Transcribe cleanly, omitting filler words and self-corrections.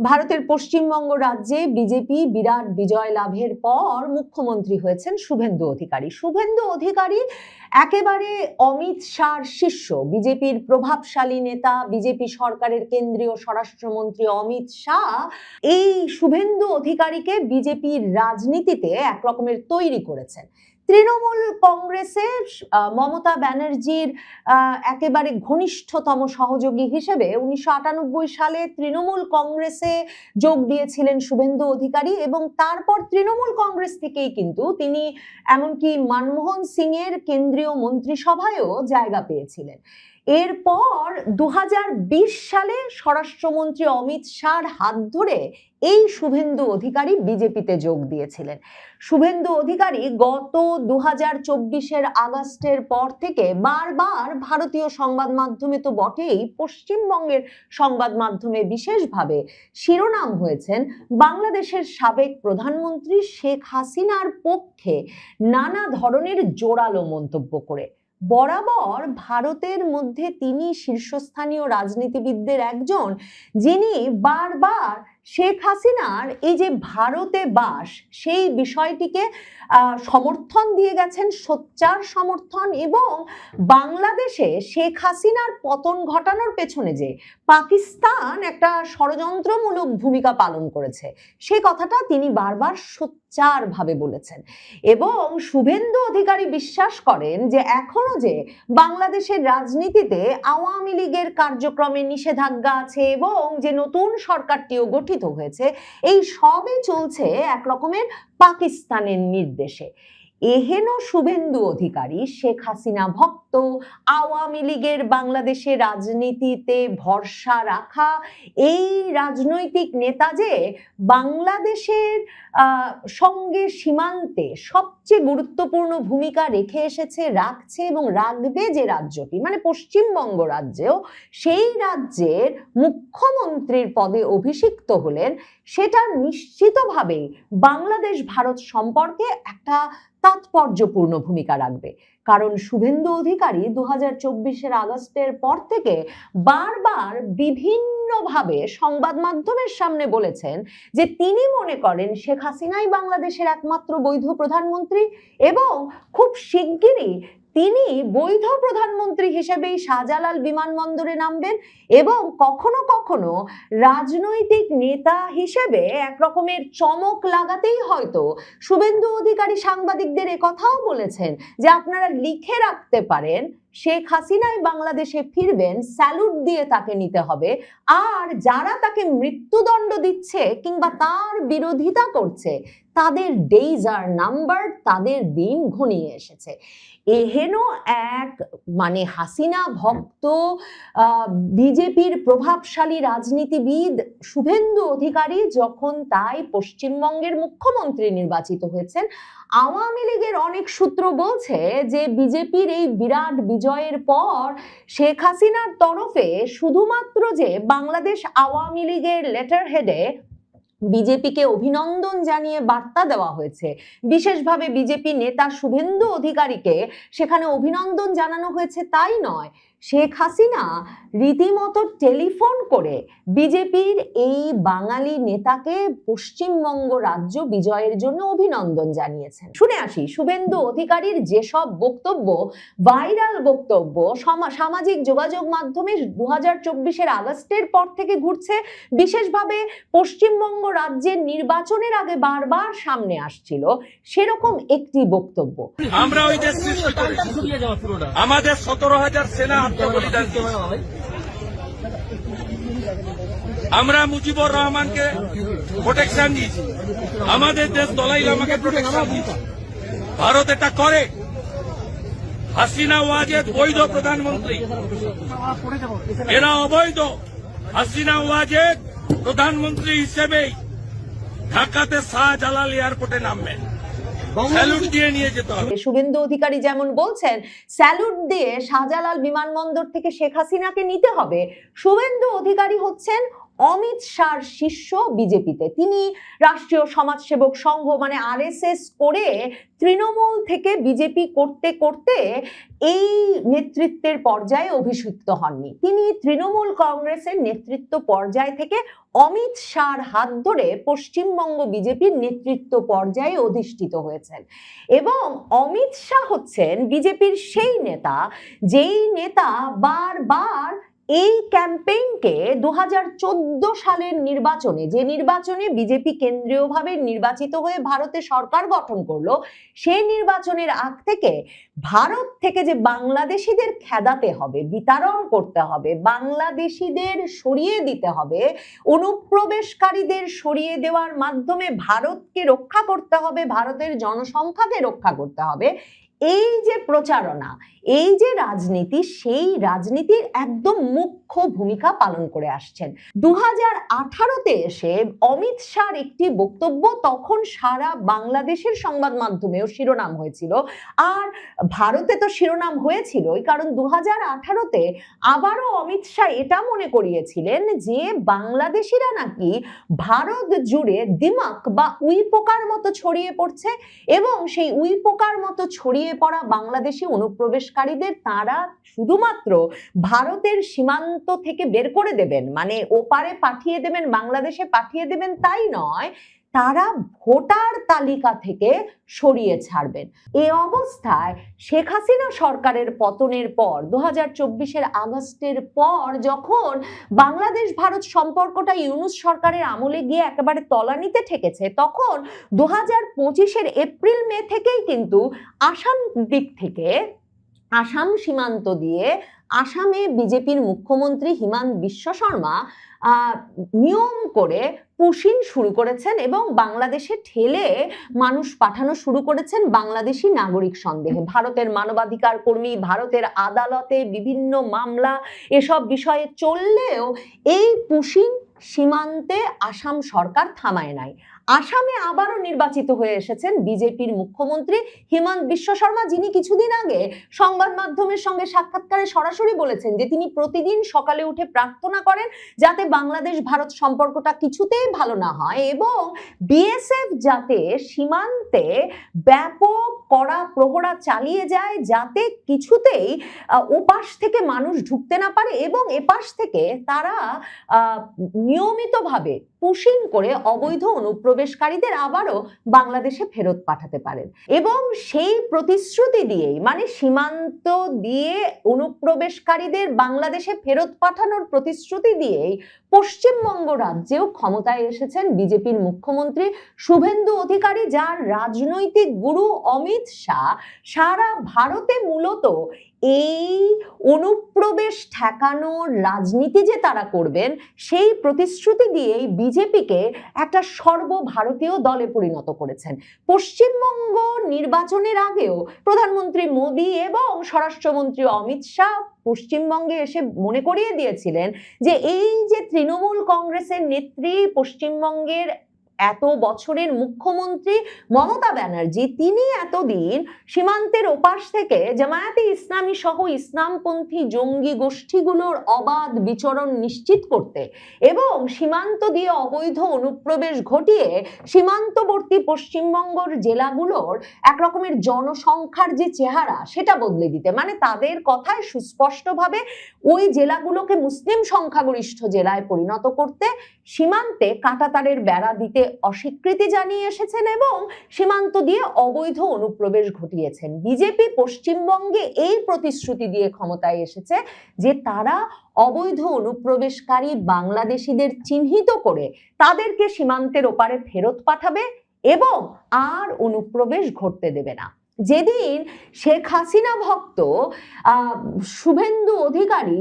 ভারতের পশ্চিমবঙ্গ রাজ্যে বিজেপি বিরাট বিজয় লাভের পর মুখ্যমন্ত্রী হয়েছেন শুভেন্দু অধিকারী। শুভেন্দু অধিকারী একেবারে অমিত শাহর শিষ্য, বিজেপির প্রভাবশালী নেতা, বিজেপি সরকারের কেন্দ্রীয় স্বরাষ্ট্রমন্ত্রী অমিত শাহ এই শুভেন্দু অধিকারীকে বিজেপির রাজনীতিতে একরকমের তৈরি করেছেন। তৃণমূল কংগ্রেসের মমতা ব্যানার্জির একেবারে ঘনিষ্ঠতম সহযোগী হিসেবে 1998 সালে তৃণমূল কংগ্রেসে যোগ দিয়েছিলেন শুভেন্দু অধিকারী এবং তারপর তৃণমূল কংগ্রেস থেকেই কিন্তু তিনি এমনকি মনমোহন সিং এর কেন্দ্রীয় মন্ত্রিসভায়ও জায়গা পেয়েছিলেন। এরপর 2020 সালে স্বরাষ্ট্রমন্ত্রী অমিত শাহর হাত ধরে এই শুভেন্দু অধিকারী বিজেপিতে যোগ দিয়েছিলেন। শুভেন্দু অধিকারী গত 2024 আগস্টের পর থেকে বারবার ভারতীয় সংবাদ মাধ্যমে তো বটেই, পশ্চিমবঙ্গের সংবাদ মাধ্যমে বিশেষভাবে শিরোনাম হয়েছেন বাংলাদেশের সাবেক প্রধানমন্ত্রী শেখ হাসিনার পক্ষে নানা ধরনের জোরালো মন্তব্য করে। বরাবর ভারতের মধ্যে তিনি শীর্ষস্থানীয় রাজনীতিবিদদের একজন, যিনি বারবার শেখ হাসিনার এই যে ভারতে বাস সেই বিষয়টিকে সমর্থন দিয়ে গেছেন, সোচ্চার সমর্থন, এবং বাংলাদেশে শেখ হাসিনার পতন ঘটানোর পেছনে যে পাকিস্তান একটা ষড়যন্ত্রমূলক ভূমিকা পালন করেছে সে কথাটা তিনি বারবার সোচ্চারভাবে বলেছেন। এবং শুভেন্দু অধিকারী বিশ্বাস করেন যে এখনো যে বাংলাদেশের রাজনীতিতে আওয়ামী লীগের কার্যক্রমে নিষেধাজ্ঞা আছে এবং যে নতুন সরকারটিও গঠিত হয়েছে, এই সবই চলছে এক রকমের পাকিস্তানের নির্দেশে। এহেন শুভেন্দু অধিকারী শেখ হাসিনা ভক্ত, আওয়ামী লীগের বাংলাদেশের রাজনীতিতে ভরসা রাখা এই রাজনৈতিক নেতা যে বাংলাদেশের সঙ্গে সীমান্তে সবচেয়ে গুরুত্বপূর্ণ ভূমিকা রেখে এসেছে, রাখছে এবং রাখবে যে রাজ্যটি মানে পশ্চিমবঙ্গ রাজ্যেও, সেই রাজ্যের মুখ্যমন্ত্রীর পদে অভিষিক্ত হলেন, সেটা নিশ্চিতভাবেই বাংলাদেশ ভারত সম্পর্কে একটা তাৎপর্যপূর্ণ ভূমিকা রাখবে। কারণ শুভেন্দু অধিকারী 2024 আগস্টের পর থেকে বারবার বিভিন্নভাবে সংবাদ মাধ্যমের সামনে বলেছেন যে তিনি মনে করেন শেখ হাসিনাই বাংলাদেশের একমাত্র বৈধ প্রধানমন্ত্রী এবং খুব শিগগিরই তিনি বৈধ প্রধানমন্ত্রী হিসেবেই শাহজালাল বিমানবন্দরে নামবেন এবং কখনো কখনো রাজনৈতিক নেতা হিসেবে এক রকমের চমক লাগাতেই হয়তো শুভেন্দু অধিকারী সাংবাদিকদের একথাও বলেছেন যে আপনারা লিখে রাখতে পারেন শেখ হাসিনাই বাংলাদেশে ফিরবেন, স্যালুট দিয়ে তাকে নিতে হবে, আর যারা তাকে মৃত্যুদণ্ড দিচ্ছে কিংবা তার বিরোধিতা করছে তাদের ডেইজ আর নাম্বার, তাদের দিন ঘনিয়ে এসেছে। এহেন এক মানে হাসিনা ভক্ত বিজেপির প্রভাবশালী রাজনীতিবিদ শুভেন্দু অধিকারী যখন তাই পশ্চিমবঙ্গের মুখ্যমন্ত্রী নির্বাচিত হয়েছেন, আওয়ামী লীগের অনেক সূত্র বলছে যে বিজেপির এই বিরাট বিজয়ের পর শেখ হাসিনার তরফে শুধুমাত্র যে বাংলাদেশ আওয়ামী লীগের লেটার হেডে বিজেপিকে অভিনন্দন জানিয়ে বার্তা দেওয়া হয়েছে, বিশেষভাবে বিজেপি নেতা শুভেন্দু অধিকারীকে সেখানে অভিনন্দন জানানো হয়েছে তাই নয়, শেখ হাসিনা রীতিমতো টেলিফোন করে বিজেপির এই বাঙালি নেতাকে পশ্চিমবঙ্গ রাজ্য বিজয়ের জন্য অভিনন্দন জানিয়েছেন। শুনে আসি শুভেন্দু অধিকারীর যেসব বক্তব্য, ভাইরাল বক্তব্য সামাজিক যোগাযোগ মাধ্যমে 2024 আগস্টের পর থেকে ঘুরছে, বিশেষভাবে পশ্চিমবঙ্গ রাজ্যের নির্বাচনের আগে বারবার সামনে আসছিল, সেরকম একটি বক্তব্য। আমরা ওই দেশ আমাদের 17,000 সেনা আত্মবলিদান, আমরা মুজিবুর রহমানকে প্রোটেকশন দিয়েছি, আমাদের দেশ দলাই লামাকে প্রোটেকশন দিয়েছি। ভারত এটা করে। হাসিনা ওয়াজেদ বৈধ প্রধানমন্ত্রী, এরা অবৈধ। হাসিনা ওয়াজেদ প্রধানমন্ত্রী হিসেবেই ঢাকাতে শাহজালাল এয়ারপোর্টে নামবেন, স্যালুট দিয়ে নিয়ে যেতে হবে। শুভেন্দু অধিকারী যেমন বলছেন স্যালুট দিয়ে শাহজালাল বিমানবন্দর থেকে শেখ হাসিনাকে নিতে হবে, শুভেন্দু অধিকারী হচ্ছেন অমিত শাহর শিষ্য বিজেপিতে। তিনি রাষ্ট্রীয় সমাজসেবক সংঘ মানে আরএসএস করে তৃণমূল থেকে বিজেপি করতে করতে এই নেতৃত্বের পর্যায়ে অভিষিক্ত হননি। তিনি তৃণমূল কংগ্রেসের নেতৃত্ব পর্যায় থেকে অমিত শাহর হাত ধরে পশ্চিমবঙ্গ বিজেপির নেতৃত্ব পর্যায়ে অধিষ্ঠিত হয়েছেন। এবং অমিত শাহ হচ্ছেন বিজেপির সেই নেতা যেই নেতা বারবার এই ক্যাম্পেইনকে 2014 সালের নির্বাচনে, যে নির্বাচনে বিজেপি কেন্দ্রীয়ভাবে নির্বাচিত হয়ে ভারতে সরকার গঠন করলো, সেই নির্বাচনের আগ থেকে ভারত থেকে যে বাংলাদেশিদের খেদাতে হবে, বিতাড়ন করতে হবে, বাংলাদেশিদের সরিয়ে দিতে হবে, অনুপ্রবেশকারীদের সরিয়ে দেওয়ার মাধ্যমে ভারতকে রক্ষা করতে হবে, ভারতের জনসংখ্যাকে রক্ষা করতে হবে, এই যে প্রচারণা, এই যে রাজনীতি, সেই রাজনীতির একদম মুখ্য ভূমিকা পালন করে আসছেন। 2018-তে এসে অমিত শাহর একটি বক্তব্য তখন সারা বাংলাদেশের সংবাদ মাধ্যমেও শিরোনাম হয়েছিল, আর ভারতে তো শিরোনাম হয়েছিলই, কারণ 2018-তে আবারও অমিত শাহ এটা মনে করিয়েছিলেন যে বাংলাদেশিরা নাকি ভারত জুড়ে দিমাক বা উইপোকার মতো ছড়িয়ে পড়ছে, এবং সেই উইপোকার মতো ছড়িয়ে পড়া বাংলাদেশি অনুপ্রবেশকারীদের তারা শুধুমাত্র ভারতের সীমান্ত থেকে বের করে দেবেন, মানে ওপারে পাঠিয়ে দেবেন, বাংলাদেশে পাঠিয়ে দেবেন, তাই নয়, তারা ভোটার তালিকা থেকে সরিয়ে ছাড়বেন। এই অবস্থায় শেখ হাসিনা সরকারের পতনের পর 2024-এর আগস্টের পর যখন বাংলাদেশ ভারত সম্পর্কটা ইউনূস সরকারের আমলে গিয়ে একেবারে তলানিতে ঠেকেছে, তখন 2025-এর এপ্রিল মে থেকেই কিন্তু আসাম দিক থেকে, আসাম সীমান্ত দিয়ে আসামে বিজেপির মুখ্যমন্ত্রী হিমন্ত বিশ্ব শর্মা নিয়ম করে পুশিং শুরু করেছেন এবং বাংলাদেশে ঠেলে মানুষ পাঠানো শুরু করেছেন বাংলাদেশি নাগরিক সন্দেহে। ভারতের মানবাধিকার কর্মী, ভারতের আদালতে বিভিন্ন মামলা এসব বিষয়ে চললেও এই পুশিং সীমান্তে আসাম সরকার থামায় নাই। আসামে আবারও নির্বাচিত হয়ে এসেছেন বিজেপির মুখ্যমন্ত্রী হিমন্ত বিশ্ব শর্মা, যিনি কিছুদিন আগে সংবাদ মাধ্যমের সঙ্গে সাক্ষাৎকারে সরাসরি বলেছেন যে তিনি প্রতিদিন সকালে উঠে প্রার্থনা করেন যাতে বাংলাদেশ ভারত সম্পর্কটা কিছুতেই ভালো না হয় এবং বিএসএফ যাতে সীমান্তে ব্যাপক কড়া প্রহরা চালিয়ে যায়, যাতে কিছুতেই ওপাশ থেকে মানুষ ঢুকতে না পারে এবং এপাশ থেকে তারা নিয়মিতভাবে পুশিং করে অবৈধ অনুপ্রবেশকারীদের আবারও বাংলাদেশে ফেরত পাঠাতে পারেন। এবং সেই প্রতিশ্রুতি দিয়েই, মানে সীমান্ত দিয়ে অনুপ্রবেশকারীদের বাংলাদেশে ফেরত পাঠানোর প্রতিশ্রুতি দিয়েই পশ্চিমবঙ্গ রাজ্যেও ক্ষমতায় এসেছেন বিজেপির মুখ্যমন্ত্রী শুভেন্দু অধিকারী, যার রাজনৈতিক গুরু অমিত শাহ সারা ভারতে মূলত এই অনুপ্রবেশ ঠেকানোর রাজনীতি যে তারা করবেন সেই প্রতিশ্রুতি দিয়েই বিজেপিকে একটা সর্বভারতীয় দলে পরিণত করেছেন। পশ্চিমবঙ্গ নির্বাচনের আগেও প্রধানমন্ত্রী মোদী এবং স্বরাষ্ট্রমন্ত্রী অমিত শাহ পশ্চিমবঙ্গে এসে মনে করিয়ে দিয়েছিলেন যে এই যে তৃণমূল কংগ্রেসের নেত্রী, পশ্চিমবঙ্গের এত বছরের মুখ্যমন্ত্রী মমতা ব্যানার্জি, তিনি এতদিন সীমান্তের ওপাশ থেকে জামায়াতে ইসলামী সহ ইসলামপন্থী জঙ্গি গোষ্ঠীগুলোর অবাধ বিচরণ নিশ্চিত করতে এবং সীমান্ত দিয়ে অবৈধ অনুপ্রবেশ ঘটিয়ে সীমান্তবর্তী পশ্চিমবঙ্গের জেলাগুলোর একরকমের জনসংখ্যার যে চেহারা সেটা বদলে দিতে, মানে তাদের কথায় সুস্পষ্টভাবে ওই জেলাগুলোকে মুসলিম সংখ্যাগরিষ্ঠ জেলায় পরিণত করতে সীমান্তে কাঁটাতারের বেড়া দিতে অস্বীকৃতি জানিয়ে এসেছেন এবং সীমান্ত দিয়ে অবৈধ অনুপ্রবেশ ঘটিয়েছেন। বিজেপি পশ্চিমবঙ্গে এই প্রতিশ্রুতি দিয়ে ক্ষমতায় এসেছে যে তারা অবৈধ অনুপ্রবেশকারী বাংলাদেশিদের চিহ্নিত করে তাদেরকে সীমান্তের ওপারে ফেরত পাঠাবে এবং আর অনুপ্রবেশ ঘটতে দেবে না। যেদিন শেখ হাসিনা ভক্ত শুভেন্দু অধিকারী